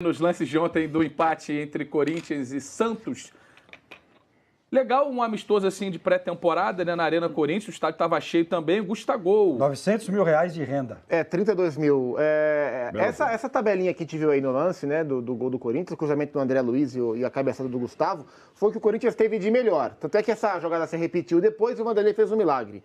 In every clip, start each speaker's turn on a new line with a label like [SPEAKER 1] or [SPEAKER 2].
[SPEAKER 1] Nos lances de ontem do empate entre Corinthians e Santos. Legal, um amistoso assim de pré-temporada, né, na Arena Corinthians, o estádio estava cheio também, o Gustavo.
[SPEAKER 2] 900 mil reais de renda.
[SPEAKER 3] 32 mil. Essa tabelinha que a gente viu aí no lance, né, do gol do Corinthians, o cruzamento do André Luiz e a cabeçada do Gustavo, foi o que o Corinthians teve de melhor. Tanto é que essa jogada se repetiu depois e o Vanderlei fez um milagre.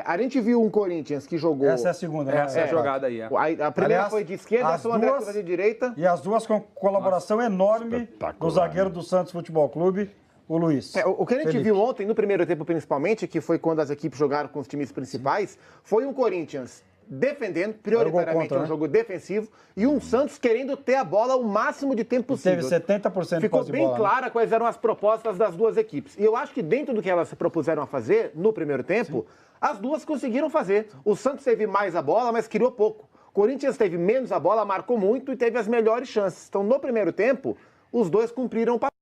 [SPEAKER 3] A gente viu um Corinthians que jogou...
[SPEAKER 2] Essa é a segunda, né?
[SPEAKER 1] Essa é a jogada aí.
[SPEAKER 3] A primeira foi de esquerda, o André foi de direita.
[SPEAKER 2] E as duas com colaboração enorme do zagueiro do Santos Futebol Clube, o Luiz.
[SPEAKER 3] O que a gente viu ontem, no primeiro tempo principalmente, que foi quando as equipes jogaram com os times principais, foi um Corinthians defendendo, prioritariamente um jogo defensivo, e um Santos querendo ter a bola o máximo de tempo possível.
[SPEAKER 2] Teve 70%
[SPEAKER 3] Ficou bem clara quais eram as propostas das duas equipes. E eu acho que dentro do que elas se propuseram a fazer no primeiro tempo, as duas conseguiram fazer. O Santos teve mais a bola, mas criou pouco. O Corinthians teve menos a bola, marcou muito e teve as melhores chances. Então, no primeiro tempo, os dois cumpriram o papel.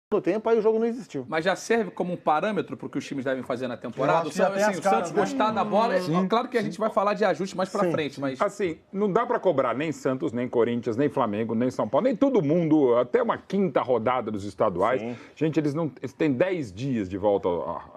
[SPEAKER 3] No tempo, aí o jogo não existiu.
[SPEAKER 1] Mas já serve como um parâmetro para o que os times devem fazer na temporada? O
[SPEAKER 2] Santos
[SPEAKER 1] gostar da bola, claro que a gente vai falar de ajuste mais para frente, mas...
[SPEAKER 4] Assim, não dá para cobrar nem Santos, nem Corinthians, nem Flamengo, nem São Paulo, nem todo mundo, até uma quinta rodada dos estaduais. Sim. Gente, eles têm 10 dias de volta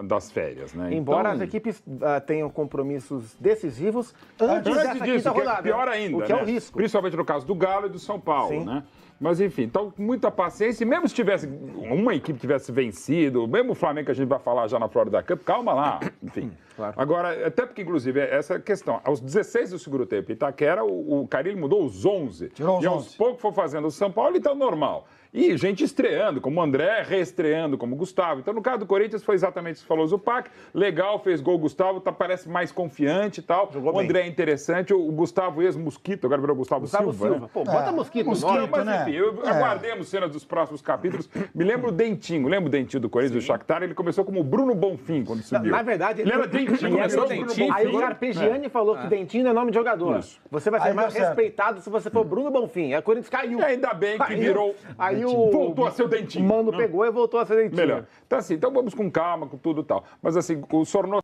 [SPEAKER 4] das férias, né?
[SPEAKER 3] Embora as equipes tenham compromissos decisivos antes dessa quinta rodada.
[SPEAKER 4] Que é pior ainda,
[SPEAKER 3] o que é o risco.
[SPEAKER 4] Principalmente no caso do Galo e do São Paulo, né? Mas, enfim, então, muita paciência. E mesmo se tivesse uma equipe tivesse vencido, mesmo o Flamengo, que a gente vai falar já na Florida Cup, calma lá, enfim. Claro. Agora, até porque, inclusive, essa questão, aos 16 do segundo tempo, Itaquera, o Carille mudou os 11.
[SPEAKER 2] Tirou os 11.
[SPEAKER 4] E aos poucos foi fazendo o São Paulo, então normal. E gente estreando, como o André, reestreando, como o Gustavo. Então, no caso do Corinthians, foi exatamente isso que falou o Zupac. Legal, fez gol o Gustavo, parece mais confiante e tal.
[SPEAKER 3] Jogou
[SPEAKER 4] o André
[SPEAKER 3] bem.
[SPEAKER 4] é interessante. O Gustavo, ex-Mosquito, agora virou Gustavo Silva. Né?
[SPEAKER 3] Pô, bota Mosquito no nome.
[SPEAKER 4] Mas,
[SPEAKER 2] né?
[SPEAKER 4] enfim, aguardemos cenas dos próximos capítulos. Me lembro o Dentinho. Lembra o Dentinho do Corinthians, do Shakhtar? Ele começou como Bruno Bonfim, quando subiu.
[SPEAKER 3] Na verdade,
[SPEAKER 4] ele era Dentinho.
[SPEAKER 3] Começou Dentinho. Aí o Carpegiani falou que Dentinho é nome de jogador. Isso. Você vai ser mais respeitado se você for Bruno Bonfim. Aí o Corinthians caiu.
[SPEAKER 4] E ainda bem que virou...
[SPEAKER 3] Aí
[SPEAKER 4] voltou a ser o Dentinho.
[SPEAKER 3] O Mano pegou e voltou a ser Dentinho.
[SPEAKER 4] Melhor. Então, assim, vamos com calma, com tudo e tal. Mas, assim, o Sornosa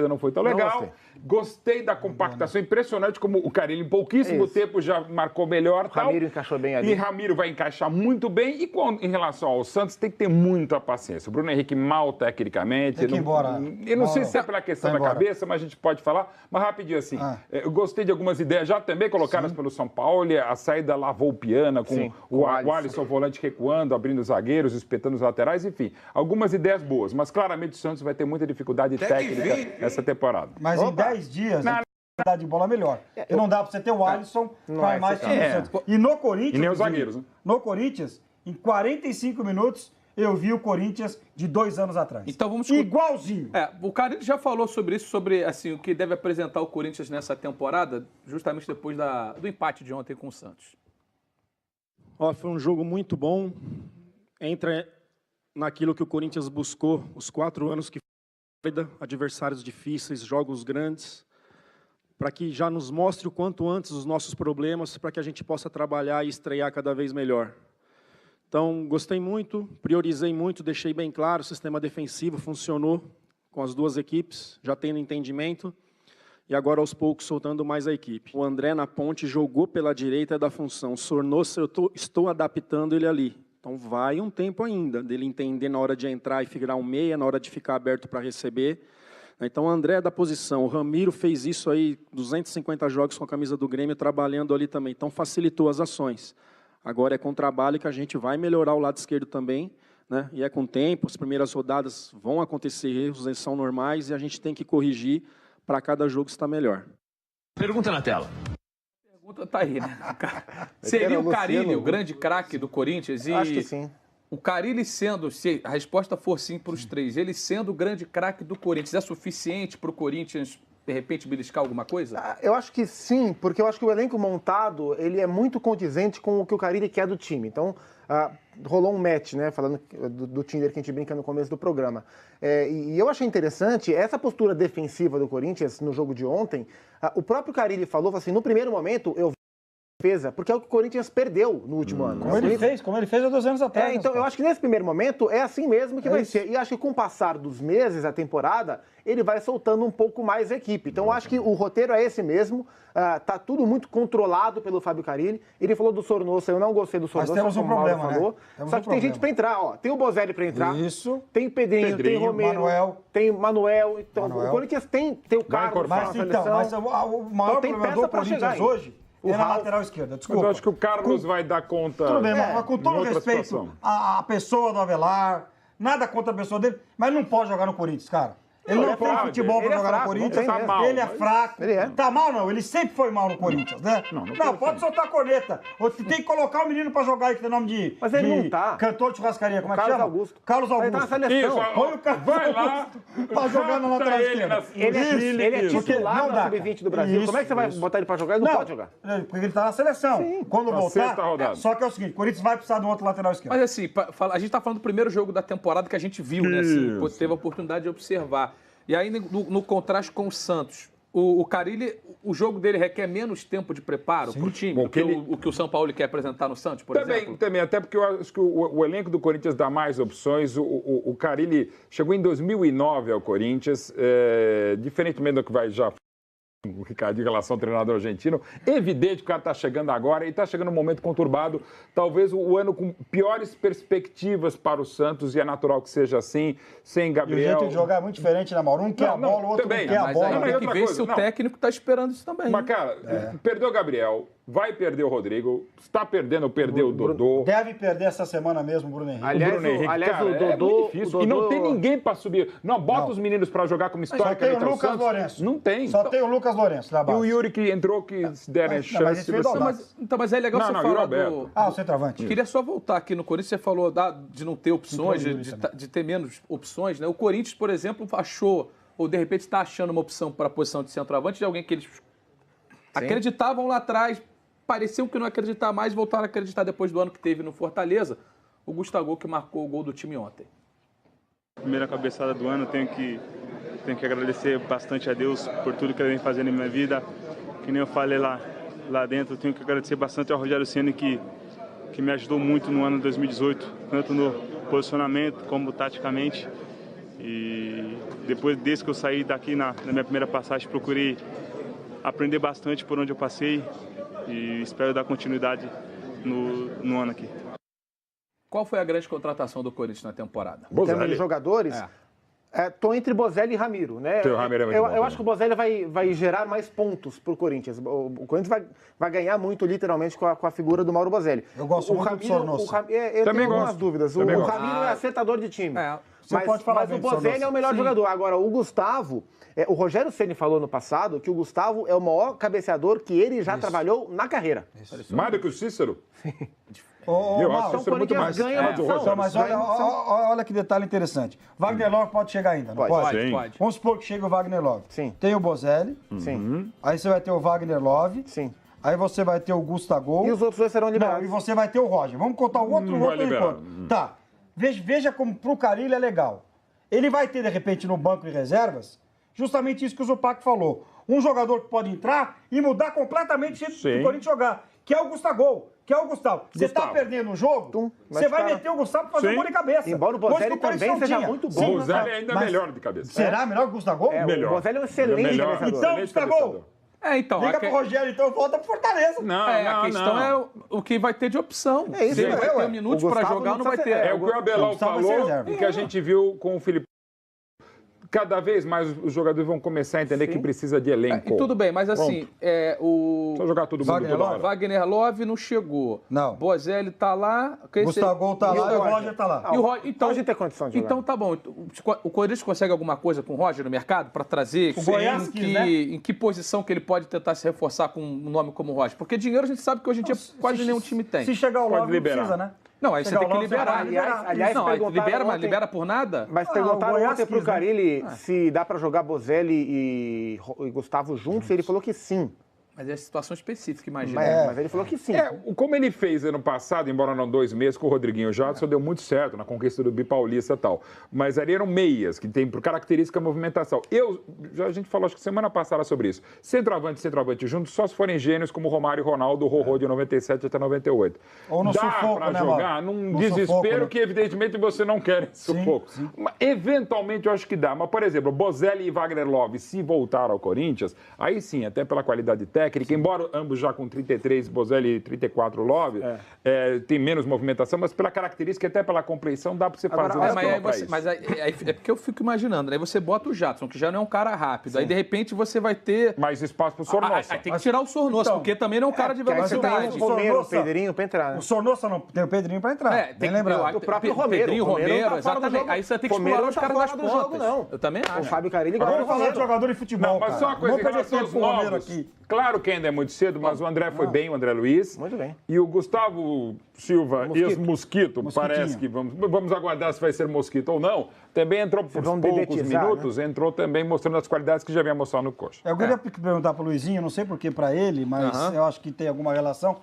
[SPEAKER 4] não foi tão legal. Gostei da compactação, impressionante como o Carille em pouquíssimo tempo já marcou melhor.
[SPEAKER 3] O Ramiro encaixou bem ali.
[SPEAKER 4] E Ramiro vai encaixar muito bem. E em relação ao Santos, tem que ter muita paciência. O Bruno Henrique mal tecnicamente.
[SPEAKER 2] Tem que ir embora.
[SPEAKER 4] Eu não sei se é pela questão da cabeça, mas a gente pode falar. Mas rapidinho assim, eu gostei de algumas ideias já também colocadas pelo São Paulo. A saída lavoupiana com o Alisson volante recuando, abrindo os zagueiros, espetando os laterais, enfim. Algumas ideias boas, mas claramente o Santos vai ter muita dificuldade técnica nessa temporada.
[SPEAKER 2] Mas em 10 dias, a qualidade de bola melhor. E não dá pra você ter o Alisson para mais time do Santos. E no Corinthians...
[SPEAKER 4] E nem os zagueiros, né?
[SPEAKER 2] No Corinthians, em 45 minutos, eu vi o Corinthians de 2 anos atrás.
[SPEAKER 1] Então vamos...
[SPEAKER 2] Igualzinho.
[SPEAKER 1] O Carille já falou sobre isso, sobre assim, o que deve apresentar o Corinthians nessa temporada, justamente depois do empate de ontem com o Santos.
[SPEAKER 5] Foi um jogo muito bom. Entra naquilo que o Corinthians buscou os 4 anos que adversários difíceis, jogos grandes, para que já nos mostre o quanto antes os nossos problemas, para que a gente possa trabalhar e estrear cada vez melhor. Então, gostei muito, priorizei muito, deixei bem claro, o sistema defensivo funcionou com as duas equipes, já tendo entendimento, e agora aos poucos soltando mais a equipe. O André na ponte jogou pela direita da função, Sornosa, eu estou adaptando ele ali. Então, vai um tempo ainda dele entender na hora de entrar e virar um meia, na hora de ficar aberto para receber. Então, o André é da posição. O Ramiro fez isso aí, 250 jogos com a camisa do Grêmio, trabalhando ali também. Então, facilitou as ações. Agora é com trabalho que a gente vai melhorar o lado esquerdo também, né? E é com tempo, as primeiras rodadas vão acontecer erros, eles são normais, e a gente tem que corrigir para cada jogo estar melhor.
[SPEAKER 6] Pergunta na tela.
[SPEAKER 1] Tá aí, né? Seria o Carille o grande craque do Corinthians?
[SPEAKER 3] Acho que sim.
[SPEAKER 1] O Carille sendo, se a resposta for sim para os três, ele sendo o grande craque do Corinthians, é suficiente para o Corinthians, de repente, beliscar alguma coisa?
[SPEAKER 3] Eu acho que sim, porque eu acho que o elenco montado, ele é muito condizente com o que o Carille quer do time. Então, rolou um match, né, falando do Tinder que a gente brinca no começo do programa. E eu achei interessante essa postura defensiva do Corinthians no jogo de ontem. O próprio Carille falou assim, no primeiro momento, eu defesa, porque é o que o Corinthians perdeu no último ano.
[SPEAKER 2] Como ele fez há 2 anos atrás.
[SPEAKER 3] Então, eu acho que nesse primeiro momento é assim mesmo que vai ser. E acho que com o passar dos meses, a temporada, ele vai soltando um pouco mais a equipe. Então, eu acho que o roteiro é esse mesmo. Tá tudo muito controlado pelo Fábio Carilli. Ele falou do Sornosa, eu não gostei do Sornosa.
[SPEAKER 2] Mas temos um problema, falou.
[SPEAKER 3] Só que tem gente pra entrar, ó. Tem o Bozelli pra entrar.
[SPEAKER 2] Isso.
[SPEAKER 3] Tem Pedrinho, tem Romero. Tem Manuel. Então, o Corinthians tem o Carlos.
[SPEAKER 2] Mas o maior problema do Corinthians hoje é na lateral esquerda. Desculpa.
[SPEAKER 4] Mas eu acho que o Carlos vai dar conta.
[SPEAKER 2] Tudo bem, mas com todo respeito à pessoa do Avelar, nada contra a pessoa dele, mas não pode jogar no Corinthians, cara. Ele não tem futebol pra jogar no Corinthians. Ele é fraco. Tá mal, não. Ele sempre foi mal no Corinthians, né? Não, pode soltar a corneta. Tem que colocar o menino pra jogar aí, que tem nome de...
[SPEAKER 3] Mas ele não tá.
[SPEAKER 2] Cantor de churrascaria, como é que chama?
[SPEAKER 3] Carlos Augusto.
[SPEAKER 2] Ele tá na seleção. Põe o Carlos
[SPEAKER 4] vai lá
[SPEAKER 2] pra jogar na lateral esquerda.
[SPEAKER 3] Ele é titular no Sub-20 do Brasil. Como é que você vai botar ele pra jogar? Ele não pode jogar.
[SPEAKER 2] Porque ele tá na seleção. Quando voltar... Só que é o seguinte, o Corinthians vai precisar de um outro lateral esquerdo.
[SPEAKER 1] Mas assim, a gente tá falando do primeiro jogo da temporada que a gente viu, né? Assim, teve a oportunidade de observar. E ainda no contraste com o Santos, o Carilli, o jogo dele requer menos tempo de preparo para o time do que o que o São Paulo quer apresentar no Santos, por exemplo?
[SPEAKER 4] Também, até porque eu acho que o elenco do Corinthians dá mais opções. O Carilli chegou em 2009 ao Corinthians, diferentemente do que vai já o Ricardinho em relação ao treinador argentino. Evidente que o cara está chegando agora e está chegando num momento conturbado, talvez o ano com piores perspectivas para o Santos, e é natural que seja assim, sem Gabriel.
[SPEAKER 2] E o jeito de jogar é muito diferente, né, Mauro? Um quer a bola, o outro não quer a bola.
[SPEAKER 1] Mas tem que ver se o técnico está esperando isso também.
[SPEAKER 4] Mas, cara, perdeu o Gabriel, vai perder o Rodrigo, está perdeu o Dodô.
[SPEAKER 2] Deve perder essa semana mesmo o Bruno Henrique.
[SPEAKER 3] Aliás,
[SPEAKER 4] o Dodô, é muito difícil. E não tem ninguém para subir. Não, bota os meninos para jogar como historicamente.
[SPEAKER 2] Só tem o Lucas Lourenço.
[SPEAKER 4] Não tem.
[SPEAKER 2] Só tem o Lucas Lourenço da base.
[SPEAKER 4] E o Yuri que entrou, que se derem chance.
[SPEAKER 1] Mas é legal você falar do...
[SPEAKER 2] o centroavante.
[SPEAKER 1] Queria só voltar aqui no Corinthians, você falou de não ter opções, de ter menos opções, né? O Corinthians, por exemplo, achou, ou de repente está achando uma opção para a posição de centroavante de alguém que eles acreditavam lá atrás, pareciam que não acreditar mais, voltaram a acreditar depois do ano que teve no Fortaleza, o Gustavo, que marcou o gol do time ontem.
[SPEAKER 7] Primeira cabeçada do ano, tenho que agradecer bastante a Deus por tudo que ele vem fazendo em minha vida. Que nem eu falei lá dentro, tenho que agradecer bastante ao Rogério Ceni, que me ajudou muito no ano de 2018, tanto no posicionamento como taticamente. E depois, desde que eu saí daqui na minha primeira passagem, procurei aprender bastante por onde eu passei e espero dar continuidade no ano aqui.
[SPEAKER 1] Qual foi a grande contratação do Corinthians na temporada?
[SPEAKER 3] Em termos de jogadores, tô entre Bozelli e Ramiro, né?
[SPEAKER 4] O Ramiro é muito bom,
[SPEAKER 3] eu acho que o Bozelli vai gerar mais pontos pro Corinthians. O Corinthians vai ganhar muito, literalmente, com a figura do Mauro Bozelli.
[SPEAKER 2] Eu gosto muito do Sornosa.
[SPEAKER 3] Eu tenho algumas dúvidas. O Ramiro é acertador de time. Mas o Bozelli é o melhor jogador. Agora, o Gustavo... o Rogério Ceni falou no passado que o Gustavo é o maior cabeceador que ele já trabalhou na carreira.
[SPEAKER 4] Mais do que o Cícero?
[SPEAKER 3] Sim.
[SPEAKER 4] Eu acho que o Cícero muito mais.
[SPEAKER 2] Mas olha que detalhe interessante. Wagner Love pode chegar ainda, não pode?
[SPEAKER 1] Pode.
[SPEAKER 2] Vamos supor que chega o Wagner Love.
[SPEAKER 3] Sim.
[SPEAKER 2] Tem o Bozelli.
[SPEAKER 3] Sim.
[SPEAKER 2] Aí você vai ter o Wagner Love.
[SPEAKER 3] Sim.
[SPEAKER 2] Aí você vai ter o Gustavo.
[SPEAKER 3] E os outros dois serão liberados.
[SPEAKER 2] Não, e você vai ter o Roger. Vamos contar o outro enquanto. Tá. Veja como pro Carilli é legal. Ele vai ter, de repente, no banco de reservas, justamente isso que o Zupac falou. Um jogador que pode entrar e mudar completamente o jeito do Corinthians jogar, que é o Gustavo. Você está perdendo o jogo, você vai meter o Gustavo para fazer um gol de cabeça.
[SPEAKER 3] Embora o Bozelli também seja muito bom.
[SPEAKER 4] O Bozelli é ainda melhor de cabeça.
[SPEAKER 2] Será melhor que o Gustavo?
[SPEAKER 4] Melhor.
[SPEAKER 3] O Bozelli é um excelente cabeceador.
[SPEAKER 2] Então, Gustavo...
[SPEAKER 1] Então,
[SPEAKER 2] liga pro Rogério, então volta pro Fortaleza.
[SPEAKER 1] A questão é o que vai ter de opção.
[SPEAKER 3] É isso,
[SPEAKER 1] se ele vai ter minutos para jogar, não vai ter.
[SPEAKER 4] É o que o Abelão falou e que a gente viu com o Felipe. Cada vez mais os jogadores vão começar a entender que precisa de elenco.
[SPEAKER 1] E tudo bem, mas assim,
[SPEAKER 4] só jogar todo mundo toda hora.
[SPEAKER 1] Wagner Love não chegou.
[SPEAKER 2] Não.
[SPEAKER 1] Bozelli tá lá.
[SPEAKER 2] Gustavo tá lá e o Roger tá lá.
[SPEAKER 1] Então,
[SPEAKER 3] a gente tem condição de jogar.
[SPEAKER 1] Então tá bom. O Corinthians consegue alguma coisa com o Roger no mercado para trazer?
[SPEAKER 2] O Goiás
[SPEAKER 1] em que posição que ele pode tentar se reforçar com um nome como o Roger? Porque dinheiro a gente sabe que hoje em dia quase nenhum time tem.
[SPEAKER 2] Se chegar o Love, não precisa, né?
[SPEAKER 1] Não, aí você tem que liberar.
[SPEAKER 3] Aliás,
[SPEAKER 1] não, libera por nada?
[SPEAKER 3] Mas perguntaram ontem pro Carilli se dá para jogar Bozelli e Gustavo juntos, e ele falou que sim.
[SPEAKER 1] Mas é situação específica, imagina.
[SPEAKER 3] Mas ele falou que sim.
[SPEAKER 4] Como ele fez ano passado, embora não 2 meses, com o Rodriguinho Jadson, deu muito certo na conquista do Bipaulista e tal. Mas ali eram meias, que tem por característica a movimentação. A gente falou, acho que semana passada sobre isso. Centroavante e centroavante juntos, só se forem gênios como Romário e Ronaldo, o Rorô de 97 até 98.
[SPEAKER 2] Ou no
[SPEAKER 4] Dá
[SPEAKER 2] sufoco,
[SPEAKER 4] pra
[SPEAKER 2] né,
[SPEAKER 4] jogar num desespero
[SPEAKER 2] sufoco, né?
[SPEAKER 4] que, evidentemente, você não quer esse sufoco.
[SPEAKER 2] Sim.
[SPEAKER 4] Mas, eventualmente, eu acho que dá. Mas, por exemplo, Bozelli e Wagner Love, se voltar ao Corinthians, aí sim, até pela qualidade técnica, embora ambos já com 33, Bozelli 34, Love, tem menos movimentação, mas pela característica e até pela compleição, dá para você fazer
[SPEAKER 1] Mas é porque eu fico imaginando, aí você bota o Jadson, que já não é um cara rápido, aí de repente você vai ter...
[SPEAKER 4] mais espaço para o Sornossa.
[SPEAKER 1] Aí tem que tirar o Sornossa, porque também não é um cara de velocidade.
[SPEAKER 3] O Romero, o Pedrinho para entrar, né?
[SPEAKER 2] O Sornossa não tem o Pedrinho para entrar.
[SPEAKER 1] Tem lembrado.
[SPEAKER 3] O próprio Romero.
[SPEAKER 1] Romero, exatamente. Aí você tem que explorar os caras das pontas.
[SPEAKER 3] Não.
[SPEAKER 1] Eu também acho.
[SPEAKER 3] O Fábio Carilli
[SPEAKER 2] Vamos falar de jogador de futebol,
[SPEAKER 4] Mas só uma coisa, em relação aos novos,
[SPEAKER 2] aqui.
[SPEAKER 4] claro que ainda é muito cedo, mas o André foi bem, o André Luiz.
[SPEAKER 3] Muito bem.
[SPEAKER 4] E o Gustavo Silva, ex-Mosquito, parece que vamos aguardar se vai ser Mosquito ou não, também entrou por poucos minutos, né? Entrou também mostrando as qualidades que já vinha mostrar no coxa.
[SPEAKER 2] Eu queria perguntar para o Luizinho, não sei por que para ele, mas eu acho que tem alguma relação.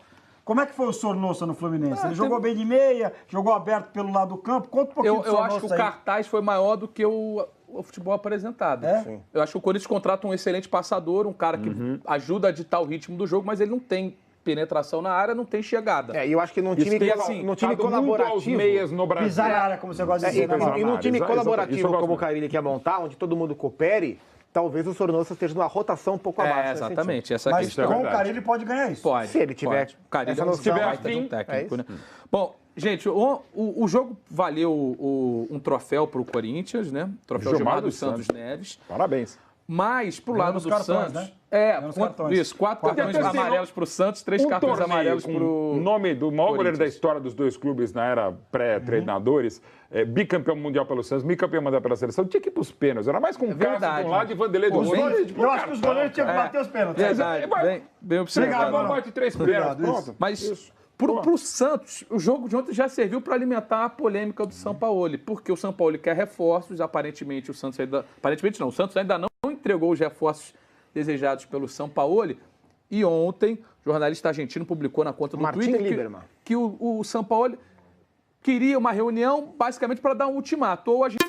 [SPEAKER 2] Como é que foi o Sornossa no Fluminense? Ele jogou bem de meia, jogou aberto pelo lado do campo. Conta um pouquinho do Sornossa.
[SPEAKER 1] Eu acho que o cartaz foi maior do que o futebol apresentado. Eu acho que o Corinthians contrata um excelente passador, um cara que ajuda a ditar o ritmo do jogo, mas ele não tem penetração na área, não tem chegada.
[SPEAKER 3] E eu acho que num time, colaborativo...
[SPEAKER 4] meias no Brasil.
[SPEAKER 2] Pisar na área, como você gosta de dizer.
[SPEAKER 3] E num time colaborativo como o Carilli quer montar, onde todo mundo coopere, talvez o Sornossa esteja numa rotação um pouco abaixo.
[SPEAKER 1] Exatamente. Essa
[SPEAKER 2] mas
[SPEAKER 1] questão
[SPEAKER 2] com o Carilli pode ganhar isso.
[SPEAKER 1] Pode.
[SPEAKER 3] Se ele tiver...
[SPEAKER 1] O Carilli
[SPEAKER 3] não
[SPEAKER 1] tiver
[SPEAKER 4] afim,
[SPEAKER 1] técnico, né? Bom, gente, o jogo valeu um troféu para o Corinthians, né? Troféu Gilmar dos Santos Neves.
[SPEAKER 4] Parabéns.
[SPEAKER 1] Mas, pro lado do
[SPEAKER 2] cartões,
[SPEAKER 1] Santos...
[SPEAKER 2] né?
[SPEAKER 1] Isso, 4 cartões amarelos pro Santos, 3 cartões amarelos pro...
[SPEAKER 4] O nome do maior goleiro da história dos dois clubes na era pré-treinadores, bicampeão mundial pelo Santos, bicampeão mundial pela seleção, tinha que ir pros pênaltis. Era mais com o Cássio de um lado e Vanderlei do outro.
[SPEAKER 2] Eu acho que os goleiros tinham que bater os pênaltis.
[SPEAKER 1] Verdade, bem observado.
[SPEAKER 4] Bate 3 pênaltis, pronto.
[SPEAKER 1] Mas... Pro Santos, o jogo de ontem já serviu para alimentar a polêmica do Sampaoli, porque o Sampaoli quer reforços, aparentemente o Santos ainda... Aparentemente não, o Santos ainda não entregou os reforços desejados pelo Sampaoli, e ontem o jornalista argentino publicou na conta do Twitter que o Sampaoli queria uma reunião basicamente para dar um ultimato, ou a gente